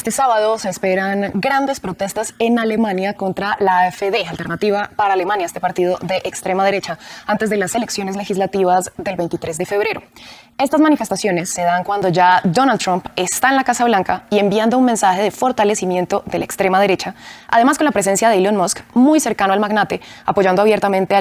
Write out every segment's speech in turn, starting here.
Este sábado se esperan grandes protestas en Alemania contra la AfD, Alternativa para Alemania, este partido de extrema derecha, antes de las elecciones legislativas del 23 de febrero. Estas manifestaciones se dan cuando ya Donald Trump está en la Casa Blanca y enviando un mensaje de fortalecimiento de la extrema derecha, además con la presencia de Elon Musk, muy cercano al magnate, apoyando abiertamente a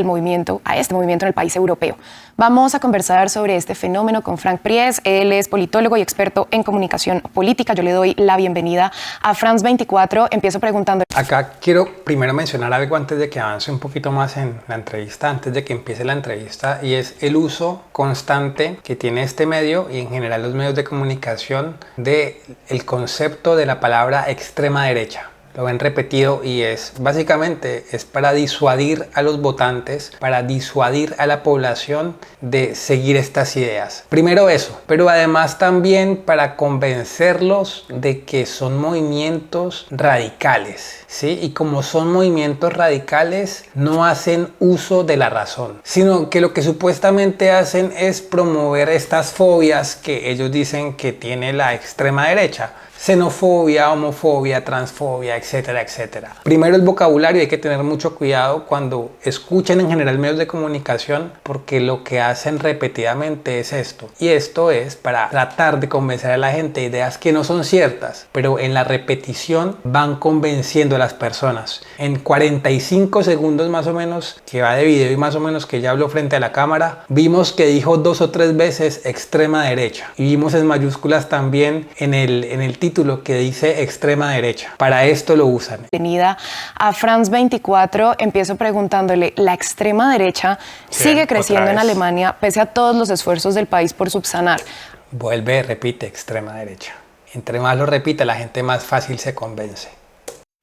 este movimiento en el país europeo. Vamos a conversar sobre este fenómeno con Frank Pries. Él es politólogo y experto en comunicación política. Yo le doy la bienvenida a France 24. Empiezo preguntando. Acá quiero primero mencionar algo antes de que avance un poquito más en la entrevista, antes de que empiece la entrevista, y es el uso constante que tiene este medio y en general los medios de comunicación del concepto de la palabra extrema derecha. Lo ven repetido y básicamente es para disuadir a los votantes, para disuadir a la población de seguir estas ideas. Primero eso, pero además también para convencerlos de que son movimientos radicales, ¿sí? Y como son movimientos radicales, no hacen uso de la razón, sino que lo que supuestamente hacen es promover estas fobias que ellos dicen que tiene la extrema derecha. Xenofobia, homofobia, transfobia, etcétera, etcétera. Primero el vocabulario, hay que tener mucho cuidado cuando escuchen en general medios de comunicación, porque lo que hacen repetidamente es esto. Y esto es para tratar de convencer a la gente de ideas que no son ciertas, pero en la repetición van convenciendo a las personas. En 45 segundos más o menos que va de video y más o menos que ya habló frente a la cámara, vimos que dijo 2 o 3 veces extrema derecha. Y vimos en mayúsculas también en el título que dice extrema derecha. Para esto lo usan. Bienvenida a France 24. Empiezo preguntándole, ¿la extrema derecha sigue creciendo en Alemania pese a todos los esfuerzos del país por subsanar? Vuelve, repite, extrema derecha. Entre más lo repite, la gente más fácil se convence.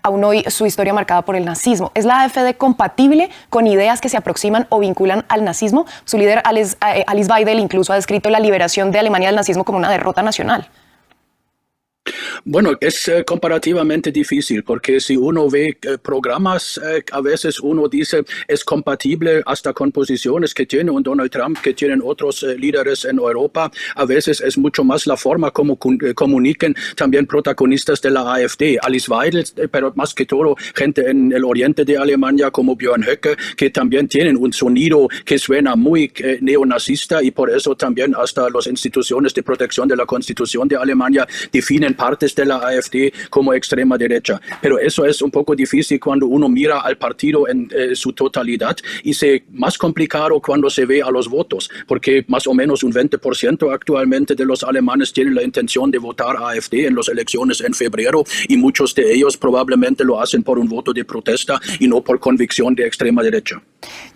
Aún hoy su historia marcada por el nazismo. ¿Es la AfD compatible con ideas que se aproximan o vinculan al nazismo? Su líder, Alice Weidel, incluso ha descrito la liberación de Alemania del nazismo como una derrota nacional. Bueno, es comparativamente difícil porque si uno ve programas, a veces uno dice es compatible hasta con posiciones que tiene un Donald Trump, que tienen otros líderes en Europa. A veces es mucho más la forma como comuniquen también protagonistas de la AfD. Alice Weidel, pero más que todo gente en el oriente de Alemania como Björn Höcke, que también tienen un sonido que suena muy neonazista y por eso también hasta las instituciones de protección de la Constitución de Alemania definen partes de la AfD como extrema derecha. Pero eso es un poco difícil cuando uno mira al partido en su totalidad y es más complicado cuando se ve a los votos, porque más o menos un 20% actualmente de los alemanes tienen la intención de votar AfD en las elecciones en febrero y muchos de ellos probablemente lo hacen por un voto de protesta y no por convicción de extrema derecha.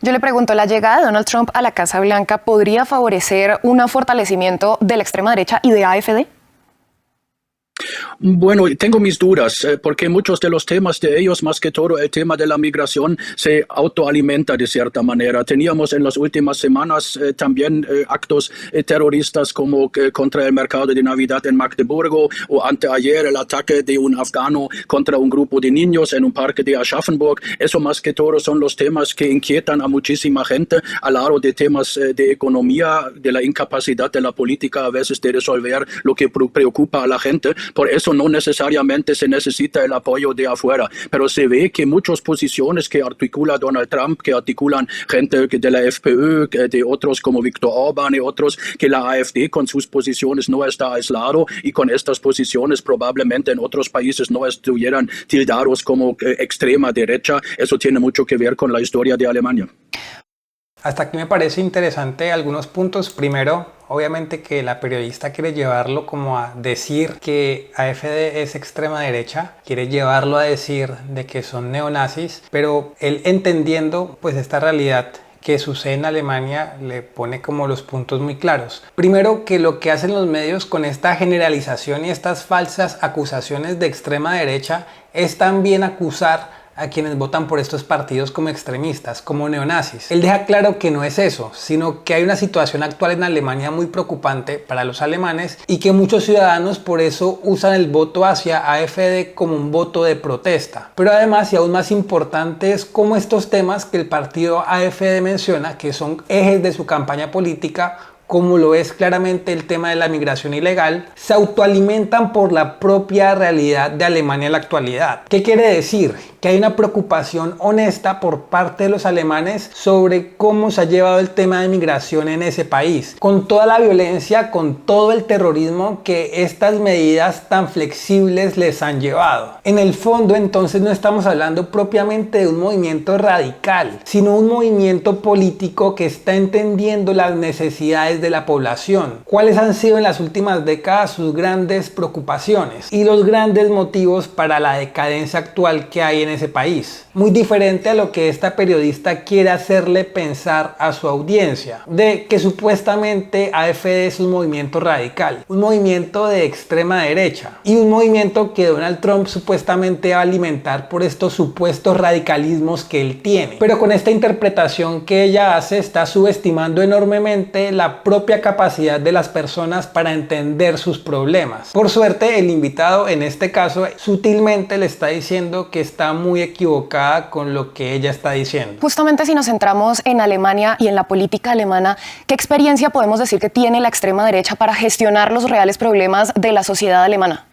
Yo le pregunto, ¿la llegada de Donald Trump a la Casa Blanca podría favorecer un fortalecimiento de la extrema derecha y de AfD? Bueno, tengo mis dudas, porque muchos de los temas de ellos, más que todo el tema de la migración, se autoalimenta de cierta manera. Teníamos en las últimas semanas también actos terroristas como contra el mercado de Navidad en Magdeburgo o anteayer el ataque de un afgano contra un grupo de niños en un parque de Aschaffenburg. Eso más que todo son los temas que inquietan a muchísima gente al lado de temas de economía, de la incapacidad de la política a veces de resolver lo que preocupa a la gente. Por eso no necesariamente se necesita el apoyo de afuera, pero se ve que muchas posiciones que articula Donald Trump, que articulan gente de la FPÖ, de otros como Viktor Orbán y otros, que la AfD con sus posiciones no está aislado y con estas posiciones probablemente en otros países no estuvieran tildados como extrema derecha. Eso tiene mucho que ver con la historia de Alemania. Hasta aquí me parece interesante algunos puntos. Primero, obviamente que la periodista quiere llevarlo como a decir que AfD es extrema derecha, quiere llevarlo a decir de que son neonazis, pero él entendiendo pues esta realidad que sucede en Alemania le pone como los puntos muy claros. Primero, que lo que hacen los medios con esta generalización y estas falsas acusaciones de extrema derecha es también acusar a quienes votan por estos partidos como extremistas, como neonazis. Él deja claro que no es eso, sino que hay una situación actual en Alemania muy preocupante para los alemanes y que muchos ciudadanos por eso usan el voto hacia AfD como un voto de protesta. Pero además, y aún más importante, es cómo estos temas que el partido AfD menciona, que son ejes de su campaña política, como lo es claramente el tema de la migración ilegal, se autoalimentan por la propia realidad de Alemania en la actualidad. ¿Qué quiere decir? Que hay una preocupación honesta por parte de los alemanes sobre cómo se ha llevado el tema de migración en ese país, con toda la violencia, con todo el terrorismo que estas medidas tan flexibles les han llevado. En el fondo, entonces, no estamos hablando propiamente de un movimiento radical, sino un movimiento político que está entendiendo las necesidades de la población, cuáles han sido en las últimas décadas sus grandes preocupaciones y los grandes motivos para la decadencia actual que hay en ese país. Muy diferente a lo que esta periodista quiere hacerle pensar a su audiencia, de que supuestamente AfD es un movimiento radical, un movimiento de extrema derecha y un movimiento que Donald Trump supuestamente va a alimentar por estos supuestos radicalismos que él tiene. Pero con esta interpretación que ella hace, está subestimando enormemente la propia capacidad de las personas para entender sus problemas. Por suerte, el invitado en este caso sutilmente le está diciendo que está muy equivocada con lo que ella está diciendo. Justamente si nos centramos en Alemania y en la política alemana, ¿qué experiencia podemos decir que tiene la extrema derecha para gestionar los reales problemas de la sociedad alemana?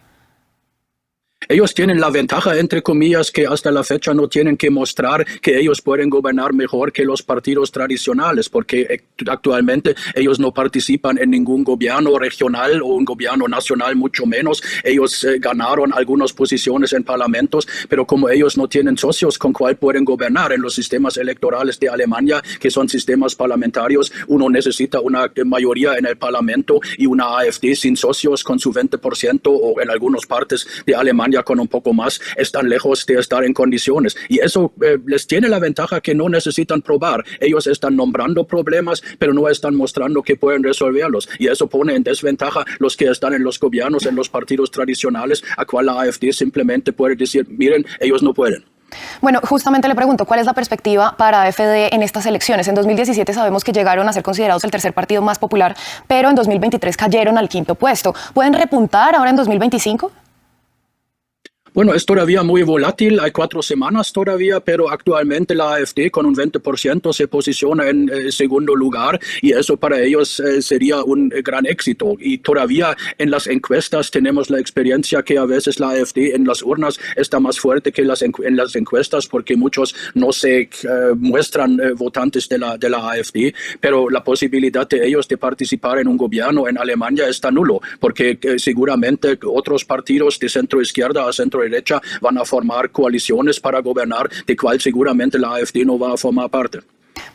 Ellos tienen la ventaja, entre comillas, que hasta la fecha no tienen que mostrar que ellos pueden gobernar mejor que los partidos tradicionales, porque actualmente ellos no participan en ningún gobierno regional o un gobierno nacional, mucho menos. Ellos ganaron algunas posiciones en parlamentos, pero como ellos no tienen socios con cuál pueden gobernar en los sistemas electorales de Alemania, que son sistemas parlamentarios, uno necesita una mayoría en el parlamento y una AfD sin socios con su 20% o en algunas partes de Alemania con un poco más, están lejos de estar en condiciones. Y eso les tiene la ventaja que no necesitan probar. Ellos están nombrando problemas, pero no están mostrando que pueden resolverlos. Y eso pone en desventaja los que están en los gobiernos, en los partidos tradicionales, a cual la AfD simplemente puede decir, miren, ellos no pueden. Bueno, justamente le pregunto, ¿cuál es la perspectiva para AfD en estas elecciones? En 2017 sabemos que llegaron a ser considerados el tercer partido más popular, pero en 2023 cayeron al quinto puesto. ¿Pueden repuntar ahora en 2025? Bueno, es todavía muy volátil, hay 4 semanas todavía, pero actualmente la AfD con un 20% se posiciona en segundo lugar y eso para ellos sería un gran éxito. Y todavía en las encuestas tenemos la experiencia que a veces la AfD en las urnas está más fuerte que en las encuestas porque muchos no se muestran votantes de la AfD, pero la posibilidad de ellos de participar en un gobierno en Alemania está nulo, porque seguramente otros partidos de centro izquierda a centro derecha van a formar coaliciones para gobernar, de cual seguramente la AfD no va a formar parte.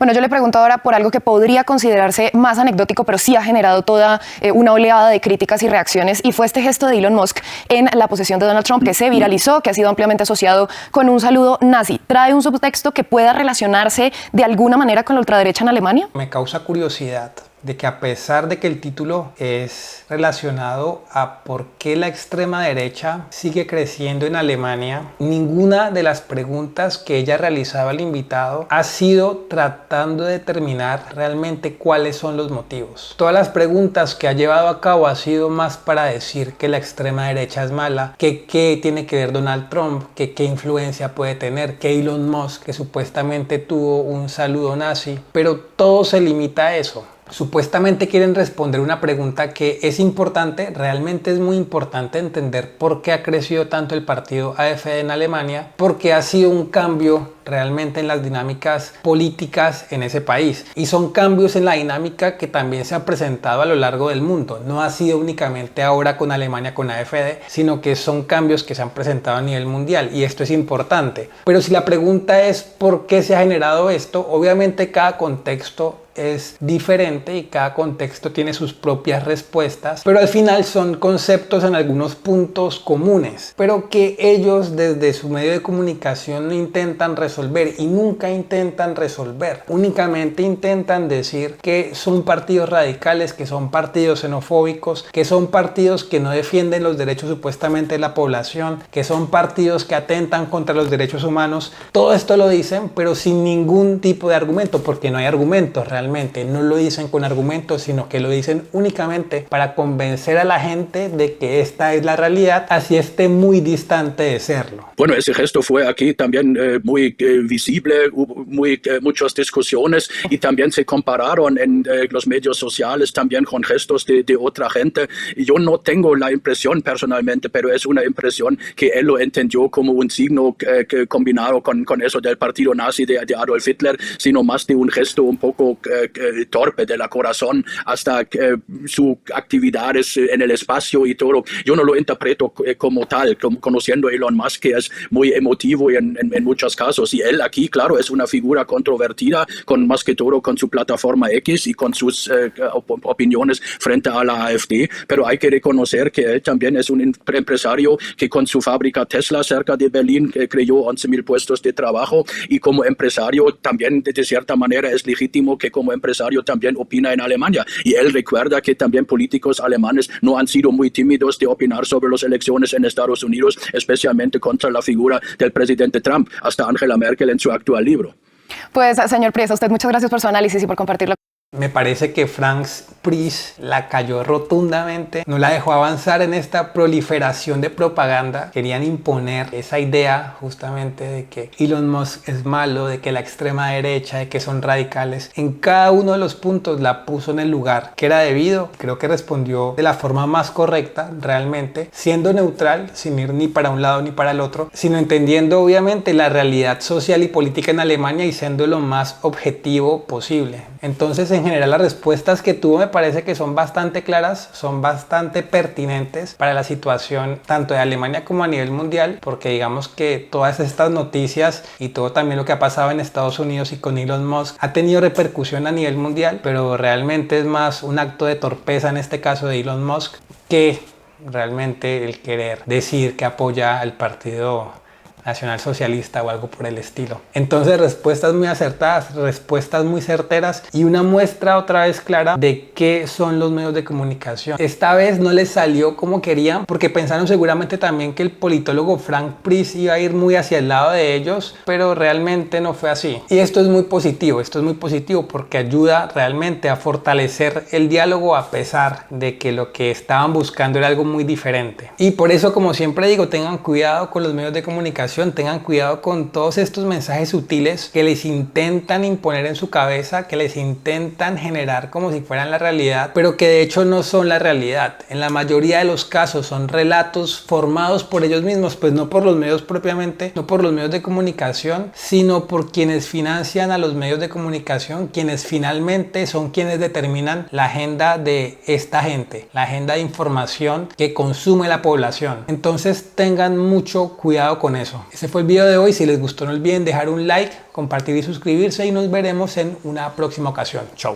Bueno, yo le pregunto ahora por algo que podría considerarse más anecdótico, pero sí ha generado toda una oleada de críticas y reacciones, y fue este gesto de Elon Musk en la posesión de Donald Trump, que se viralizó, que ha sido ampliamente asociado con un saludo nazi. ¿Trae un subtexto que pueda relacionarse de alguna manera con la ultraderecha en Alemania? Me causa curiosidad de que a pesar de que el título es relacionado a por qué la extrema derecha sigue creciendo en Alemania, ninguna de las preguntas que ella realizaba al invitado ha sido tratando de determinar realmente cuáles son los motivos. Todas las preguntas que ha llevado a cabo ha sido más para decir que la extrema derecha es mala, que qué tiene que ver Donald Trump, que qué influencia puede tener, que Elon Musk, que supuestamente tuvo un saludo nazi, pero todo se limita a eso. Supuestamente quieren responder una pregunta que es importante, realmente es muy importante entender por qué ha crecido tanto el partido AfD en Alemania, porque ha sido un cambio realmente en las dinámicas políticas en ese país. Y son cambios en la dinámica que también se han presentado a lo largo del mundo. No ha sido únicamente ahora con Alemania, con AfD, sino que son cambios que se han presentado a nivel mundial. Y esto es importante. Pero si la pregunta es ¿por qué se ha generado esto? Obviamente cada contexto es diferente y cada contexto tiene sus propias respuestas, pero al final son conceptos en algunos puntos comunes, pero que ellos desde su medio de comunicación no intentan resolver y nunca intentan resolver. Únicamente intentan decir que son partidos radicales, que son partidos xenofóbicos, que son partidos que no defienden los derechos supuestamente de la población, que son partidos que atentan contra los derechos humanos. Todo esto lo dicen, pero sin ningún tipo de argumento, porque no hay argumentos realmente. realmente no lo dicen con argumentos, sino que lo dicen únicamente para convencer a la gente de que esta es la realidad, así esté muy distante de serlo. Bueno, ese gesto fue aquí también muy visible, hubo muchas discusiones y también se compararon en los medios sociales también con gestos de otra gente. Yo no tengo la impresión personalmente, pero es una impresión que él lo entendió como un signo combinado con eso del partido nazi de Adolf Hitler, sino más de un gesto un poco torpe de la corazón hasta sus actividades en el espacio y todo. Yo no lo interpreto como tal, conociendo a Elon Musk, que es muy emotivo y en muchos casos. Y él aquí, claro, es una figura controvertida, más que todo con su plataforma X y con sus opiniones frente a la AfD, pero hay que reconocer que él también es un empresario que con su fábrica Tesla cerca de Berlín creó 11.000 puestos de trabajo, y como empresario también de cierta manera es legítimo que como empresario también opina en Alemania. Y él recuerda que también políticos alemanes no han sido muy tímidos de opinar sobre las elecciones en Estados Unidos, especialmente contra la figura del presidente Trump, hasta Angela Merkel en su actual libro. Pues, señor Pries, a usted muchas gracias por su análisis y por compartirlo. Me parece que Franz Pries la cayó rotundamente, no la dejó avanzar en esta proliferación de propaganda. Querían imponer esa idea justamente de que Elon Musk es malo, de que la extrema derecha, de que son radicales. En cada uno de los puntos la puso en el lugar que era debido. Creo que respondió de la forma más correcta, realmente, siendo neutral, sin ir ni para un lado ni para el otro, sino entendiendo obviamente la realidad social y política en Alemania y siendo lo más objetivo posible. Entonces, en general, las respuestas que tuvo me parece que son bastante claras, son bastante pertinentes para la situación tanto de Alemania como a nivel mundial, porque digamos que todas estas noticias y todo también lo que ha pasado en Estados Unidos y con Elon Musk ha tenido repercusión a nivel mundial, pero realmente es más un acto de torpeza en este caso de Elon Musk que realmente el querer decir que apoya al partido nacionalsocialista o algo por el estilo. Entonces, respuestas muy acertadas, respuestas muy certeras y una muestra otra vez clara de qué son los medios de comunicación. Esta vez no les salió como querían, porque pensaron seguramente también que el politólogo Franz Pries iba a ir muy hacia el lado de ellos, pero realmente no fue así. Y esto es muy positivo porque ayuda realmente a fortalecer el diálogo a pesar de que lo que estaban buscando era algo muy diferente. Y por eso, como siempre digo, tengan cuidado con los medios de comunicación, tengan cuidado con todos estos mensajes sutiles que les intentan imponer en su cabeza, que les intentan generar como si fueran la realidad, pero que de hecho no son la realidad. En la mayoría de los casos son relatos formados por ellos mismos, pues no por los medios propiamente, no por los medios de comunicación, sino por quienes financian a los medios de comunicación, quienes finalmente son quienes determinan la agenda de esta gente, la agenda de información que consume la población. Entonces tengan mucho cuidado con eso. Este fue el video de hoy. Si les gustó, no olviden dejar un like, compartir y suscribirse, y nos veremos en una próxima ocasión. Chau.